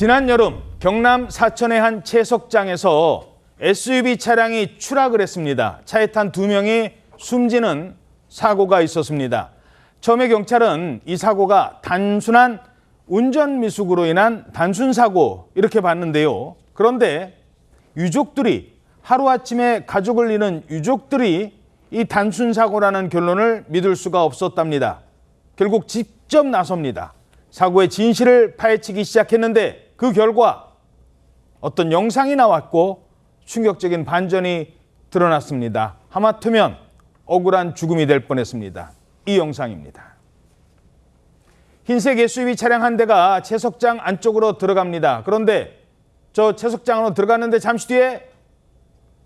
지난 여름 경남 사천의 한 채석장에서 SUV 차량이 추락을 했습니다. 차에 탄 2명이 숨지는 사고가 있었습니다. 처음에 경찰은 이 사고가 단순한 운전 미숙으로 인한 단순 사고 이렇게 봤는데요. 그런데 유족들이 하루아침에 가족을 잃은 유족들이 이 단순 사고라는 결론을 믿을 수가 없었답니다. 결국 직접 나섭니다. 사고의 진실을 파헤치기 시작했는데 그 결과 어떤 영상이 나왔고 충격적인 반전이 드러났습니다. 하마터면 억울한 죽음이 될 뻔했습니다. 이 영상입니다. 흰색 SUV 차량 한 대가 채석장 안쪽으로 들어갑니다. 그런데 저 채석장으로 들어갔는데 잠시 뒤에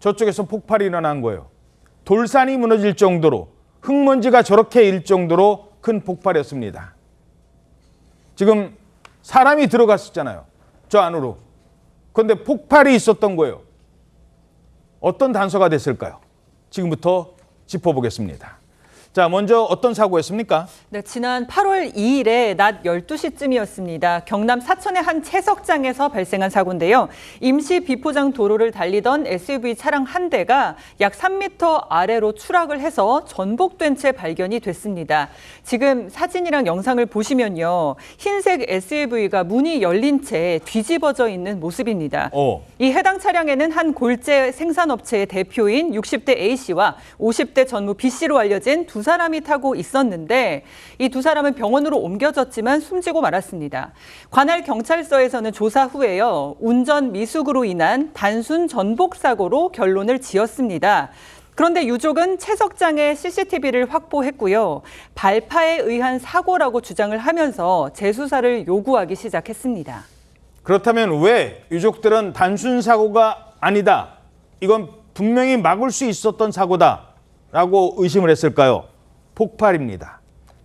저쪽에서 폭발이 일어난 거예요. 돌산이 무너질 정도로, 흙먼지가 저렇게 일 정도로 큰 폭발이었습니다. 지금 사람이 들어갔었잖아요. 저 안으로. 그런데 폭발이 있었던 거예요. 어떤 단서가 됐을까요? 지금부터 짚어보겠습니다. 자, 먼저 어떤 사고였습니까? 네, 지난 8월 2일에 낮 12시쯤이었습니다. 경남 사천의 한 채석장에서 발생한 사고인데요. 임시 비포장 도로를 달리던 SUV 차량 한 대가 약 3m 아래로 추락을 해서 전복된 채 발견이 됐습니다. 지금 사진이랑 영상을 보시면요. 흰색 SUV가 문이 열린 채 뒤집어져 있는 모습입니다. 이 해당 차량에는 한 골재 생산업체의 대표인 60대 A씨와 50대 전무 B씨로 알려진 두 사람이 타고 있었는데 이 두 사람은 병원으로 옮겨졌지만 숨지고 말았습니다. 관할 경찰서에서는 조사 후에요. 운전 미숙으로 인한 단순 전복 사고로 결론을 지었습니다. 그런데 유족은 채석장의 CCTV를 확보했고요. 발파에 의한 사고라고 주장을 하면서 재수사를 요구하기 시작했습니다. 그렇다면 왜 유족들은 단순 사고가 아니다, 이건 분명히 막을 수 있었던 사고다라고 의심을 했을까요? 폭발입니다.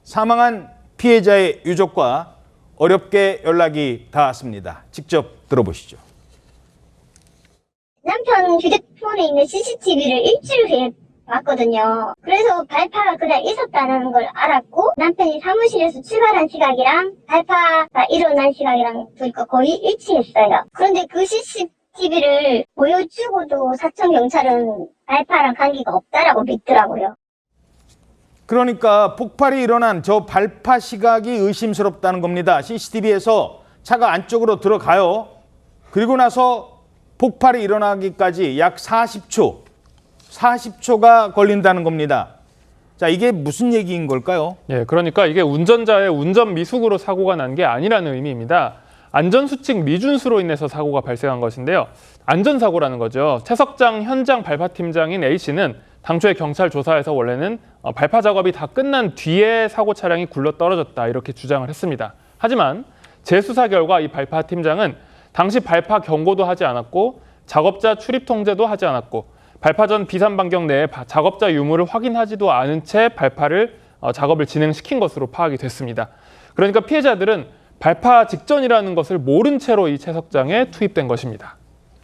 사망한 피해자의 유족과 어렵게 연락이 닿았습니다. 직접 들어보시죠. 남편 휴대폰에 있는 CCTV를 일주일 후에 봤거든요. 그래서 발파가 그날 있었다는 걸 알았고 남편이 사무실에서 출발한 시각이랑 발파가 일어난 시각이랑 보니까 거의 일치했어요. 그런데 그 CCTV를 보여주고도 사천 경찰은 발파랑 관계가 없다라고 믿더라고요. 그러니까 폭발이 일어난 저 발파 시각이 의심스럽다는 겁니다. CCTV에서 차가 안쪽으로 들어가요. 그리고 나서 폭발이 일어나기까지 약 40초가 걸린다는 겁니다. 자, 이게 무슨 얘기인 걸까요? 예, 그러니까 이게 운전자의 운전 미숙으로 사고가 난 게 아니라는 의미입니다. 안전수칙 미준수로 인해서 사고가 발생한 것인데요. 안전사고라는 거죠. 채석장 현장 발파팀장인 A씨는 당초에 경찰 조사에서 원래는 발파 작업이 다 끝난 뒤에 사고 차량이 굴러 떨어졌다 이렇게 주장을 했습니다. 하지만 재수사 결과 이 발파 팀장은 당시 발파 경고도 하지 않았고 작업자 출입 통제도 하지 않았고 발파 전 비산 반경 내에 작업자 유무를 확인하지도 않은 채 발파를 작업을 진행시킨 것으로 파악이 됐습니다. 그러니까 피해자들은 발파 직전이라는 것을 모른 채로 이 채석장에 투입된 것입니다.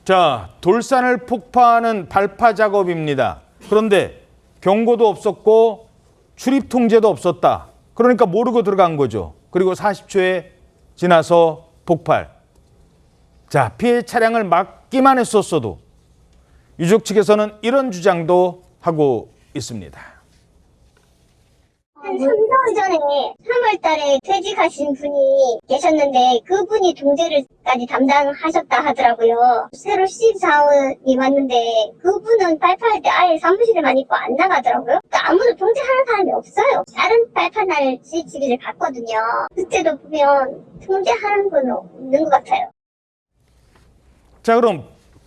자, 돌산을 폭파하는 발파 작업입니다. 그런데 경고도 없었고 출입 통제도 없었다. 그러니까 모르고 들어간 거죠. 그리고 40초에 지나서 폭발. 자, 피해 차량을 막기만 했었어도 유족 측에서는 이런 주장도 하고 있습니다. 한 3년 전에 3월 달에 퇴직하신 분이 계셨는데 그분이 통제를까지 담당하셨다 하더라고요. 새로 신입사원이 왔는데 그분은 발파할 때 아예 사무실에만 있고 안 나가더라고요. 그러니까 아무도 통제하는 사람이 없어요. 다른 발파날 CCTV를 봤거든요. 그때도 보면 통제하는 건 없는 것 같아요. 자, 그럼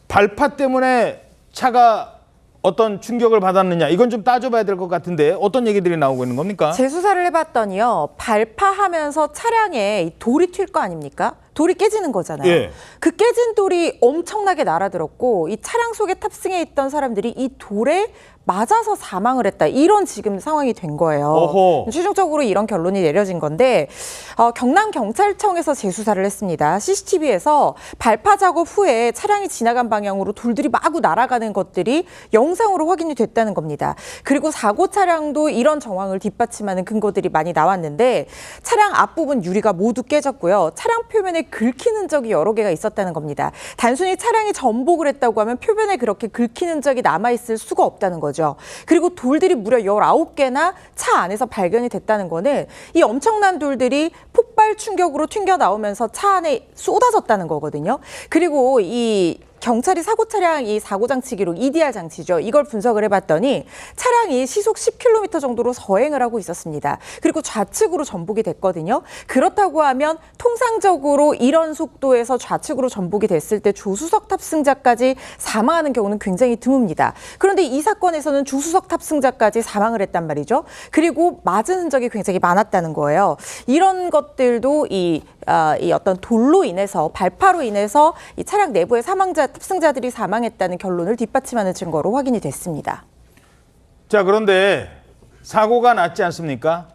발파 때문에 차가 어떤 충격을 받았느냐, 이건 좀 따져봐야 될 것 같은데 어떤 얘기들이 나오고 있는 겁니까? 재수사를 해봤더니요. 발파하면서 차량에 돌이 튈 거 아닙니까? 돌이 깨지는 거잖아요. 예. 그 깨진 돌이 엄청나게 날아들었고 이 차량 속에 탑승해 있던 사람들이 이 돌에 맞아서 사망을 했다. 이런 지금 상황이 된 거예요. 어허. 최종적으로 이런 결론이 내려진 건데 경남경찰청에서 재수사를 했습니다. CCTV에서 발파 작업 후에 차량이 지나간 방향으로 돌들이 마구 날아가는 것들이 영상으로 확인이 됐다는 겁니다. 그리고 사고 차량도 이런 정황을 뒷받침하는 근거들이 많이 나왔는데 차량 앞부분 유리가 모두 깨졌고요. 차량 표면에 긁힌 흔적이 여러 개가 있었다는 겁니다. 단순히 차량이 전복을 했다고 하면 표면에 그렇게 긁힌 흔적이 남아있을 수가 없다는 거죠. 그리고 돌들이 무려 19개나 차 안에서 발견이 됐다는 거는 이 엄청난 돌들이 폭발 충격으로 튕겨나오면서 차 안에 쏟아졌다는 거거든요. 그리고 이 경찰이 사고 차량 이 사고 장치 기록 EDR 장치죠. 이걸 분석을 해봤더니 차량이 시속 10km 정도로 서행을 하고 있었습니다. 그리고 좌측으로 전복이 됐거든요. 그렇다고 하면 통상적으로 이런 속도에서 좌측으로 전복이 됐을 때 조수석 탑승자까지 사망하는 경우는 굉장히 드뭅니다. 그런데 이 사건에서는 조수석 탑승자까지 사망을 했단 말이죠. 그리고 맞은 흔적이 굉장히 많았다는 거예요. 이런 것들도 이 어떤 돌로 인해서 발파로 인해서 이 차량 내부의 탑승자들이 사망했다는 결론을 뒷받침하는 증거로 확인이 됐습니다. 자, 그런데 사고가 났지 않습니까?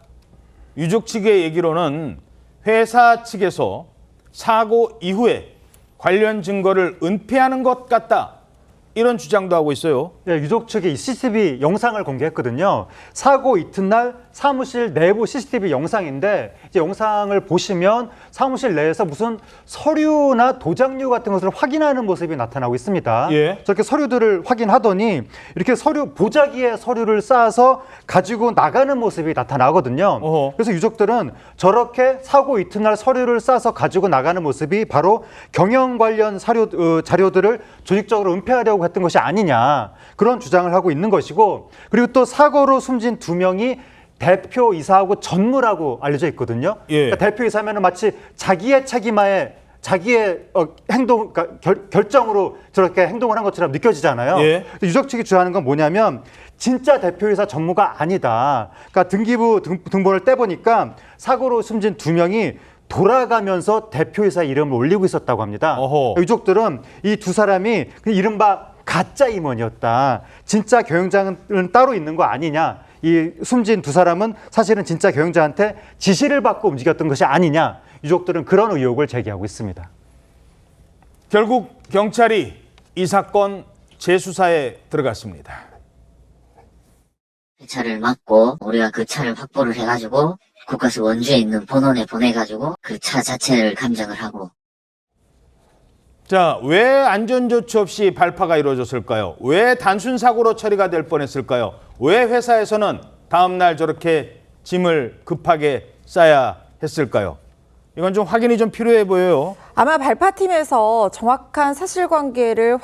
유족 측의 얘기로는 회사 측에서 사고 이후에 관련 증거를 은폐하는 것 같다, 이런 주장도 하고 있어요. 네, 유족 측이 이 CCTV 영상을 공개했거든요. 사고 이튿날 사무실 내부 CCTV 영상인데 이제 영상을 보시면 사무실 내에서 무슨 서류나 도장류 같은 것을 확인하는 모습이 나타나고 있습니다. 예. 저렇게 서류들을 확인하더니 이렇게 보자기에 서류를 쌓아서 가지고 나가는 모습이 나타나거든요. 어허. 그래서 유족들은 저렇게 사고 이튿날 서류를 싸서 가지고 나가는 모습이 바로 경영 관련 자료들을 조직적으로 은폐하려고 했던 것이 아니냐, 그런 주장을 하고 있는 것이고, 그리고 또 사고로 숨진 2명이 대표이사하고 전무라고 알려져 있거든요. 예. 그러니까 대표이사면은 마치 자기의 책임하에 자기의 행동, 그러니까 결정으로 저렇게 행동을 한 것처럼 느껴지잖아요. 예. 유족 측이 주장하는 건 뭐냐면 진짜 대표이사 전무가 아니다. 그러니까 등기부 등본을 떼보니까 사고로 숨진 2명이 돌아가면서 대표이사 이름을 올리고 있었다고 합니다. 어허. 유족들은 이 두 사람이 이른바 가짜 임원이었다. 진짜 경영자는 따로 있는 거 아니냐. 이 숨진 두 사람은 사실은 진짜 경영자한테 지시를 받고 움직였던 것이 아니냐. 유족들은 그런 의혹을 제기하고 있습니다. 결국 경찰이 이 사건 재수사에 들어갔습니다. 그 차를 막고 우리가 그 차를 확보를 해가지고 국가서 원주에 있는 본원에 보내가지고 그 차 자체를 감정을 하고. 자, 왜 안전조치 없이 발파가 이루어졌을까요? 왜 단순 사고로 처리가 될 뻔했을까요? 왜 회사에서는 다음 날 저렇게 짐을 급하게 싸야 했을까요? 이건 좀 확인이 좀 필요해 보여요. 아마 발파팀에서 정확한 사실관계를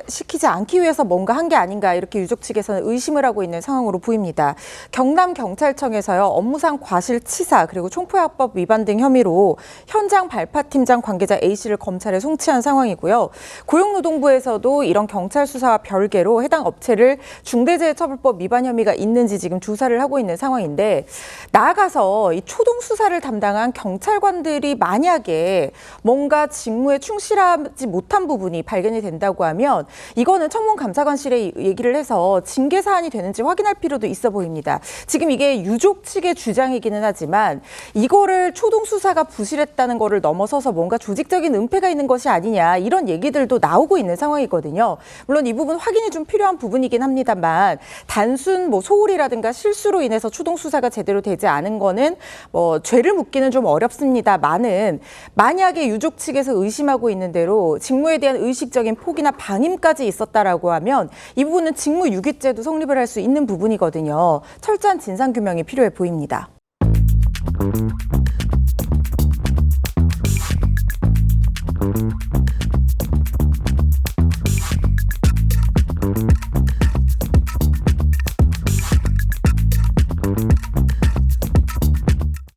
시키지 않기 위해서 뭔가 한 게 아닌가, 이렇게 유족 측에서는 의심을 하고 있는 상황으로 보입니다. 경남경찰청에서요, 업무상 과실치사 그리고 총포약법 위반 등 혐의로 현장 발파팀장 관계자 A씨를 검찰에 송치한 상황이고요. 고용노동부에서도 이런 경찰 수사와 별개로 해당 업체를 중대재해처벌법 위반 혐의가 있는지 지금 조사를 하고 있는 상황인데, 나아가서 이 초동 수사를 담당한 경찰관들이 만약에 뭔가 직무에 충실하지 못한 부분이 발견이 된다고 하면 이거는 청문감사관실에 얘기를 해서 징계 사안이 되는지 확인할 필요도 있어 보입니다. 지금 이게 유족 측의 주장이기는 하지만 이거를 초동 수사가 부실했다는 거를 넘어서서 뭔가 조직적인 은폐가 있는 것이 아니냐, 이런 얘기들도 나오고 있는 상황이거든요. 물론 이 부분 확인이 좀 필요한 부분이긴 합니다만, 단순 소홀이라든가 실수로 인해서 초동 수사가 제대로 되지 않은 거는 죄를 묻기는 좀 어렵습니다만은, 만약에 유족 측에서 의심하고 있는 대로 직무에 대한 의식적인 포기나 방임까지 있었다라고 하면 이 부분은 직무유기죄도 성립을 할 수 있는 부분이거든요. 철저한 진상규명이 필요해 보입니다.